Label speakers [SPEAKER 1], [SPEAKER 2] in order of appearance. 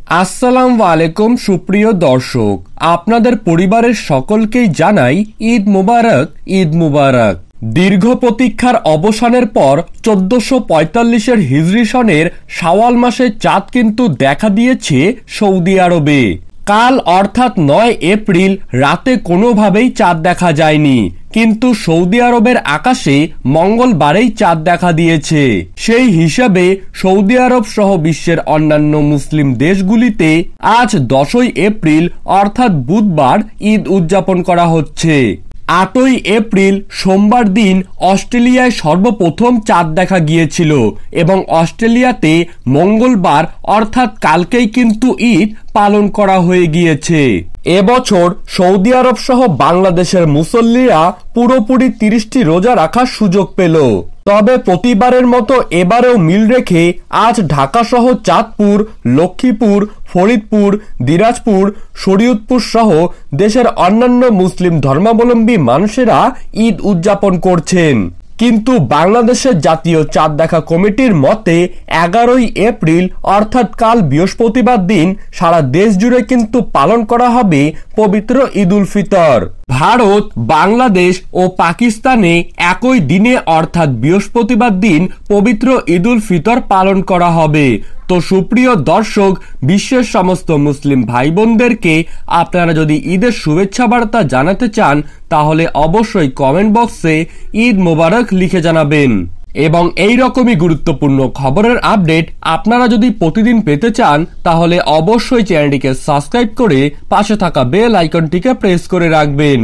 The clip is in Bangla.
[SPEAKER 1] আসসালামু আলাইকুম সুপ্রিয় দর্শক, আপনাদের পরিবারের সকলকেই জানাই ঈদ মুবারক। ঈদ মুবারক। দীর্ঘ প্রতীক্ষার অবসানের পর 1445 হিজরি সনের শাওয়াল মাসে চাঁদ কিন্তু দেখা দিয়েছে সৌদি আরবে। কাল অর্থাৎ 9 এপ্রিল রাতে কোনোভাবেই চাঁদ দেখা যায়নি, কিন্তু সৌদি আরবের আকাশে মঙ্গলবারেই চাঁদ দেখা দিয়েছে। সেই হিসাবে সৌদি আরব সহ বিশ্বের অন্যান্য মুসলিম দেশগুলিতে আজ 10 এপ্রিল অর্থাৎ বুধবার ঈদ উদযাপন করা হচ্ছে। 8 এপ্রিল সোমবার দিন অস্ট্রেলিয়ায় সর্বপ্রথম চাঁদ দেখা গিয়েছিল এবং অস্ট্রেলিয়াতে মঙ্গলবার অর্থাৎ কালকেই কিন্তু ঈদ পালন করা হয়ে গিয়েছে। এবছর সৌদি আরব সহ বাংলাদেশের মুসল্লিরা পুরোপুরি 30টি রোজা রাখার সুযোগ পেল। তবে প্রতিবারের মতো এবারেও মিল রেখে আজ ঢাকা সহ চাঁদপুর, লক্ষ্মীপুর, ফরিদপুর, দিনাজপুর, শরীয়তপুর সহ দেশের অন্যান্য মুসলিম ধর্মাবলম্বী মানুষেরা ঈদ উদযাপন করছেন। কিন্তু বাংলাদেশের জাতীয় চাঁদ দেখা কমিটির মতে 11 এপ্রিল অর্থাৎ কাল বৃহস্পতিবার দিন সারা দেশ জুড়ে কিন্তু পালন করা হবে পবিত্র ঈদ উল ফিতর। ভারত, বাংলাদেশ ও পাকিস্তানে একই দিনে অর্থাৎ বৃহস্পতিবার দিন পবিত্র ঈদ উল ফিতর পালন করা হবে। তো সুপ্রিয় দর্শক, বিশ্বের সমস্ত মুসলিম ভাই বোনদেরকে আপনারা যদি ঈদের শুভেচ্ছা বার্তা জানাতে চান তাহলে অবশ্যই কমেন্ট বক্সে ঈদ মোবারক লিখে জানাবেন। এবং এই রকমই গুরুত্বপূর্ণ খবরের আপডেট আপনারা যদি প্রতিদিন পেতে চান তাহলে অবশ্যই চ্যানেলটিকে সাবস্ক্রাইব করে পাশে থাকা বেল আইকনটিকে প্রেস করে রাখবেন।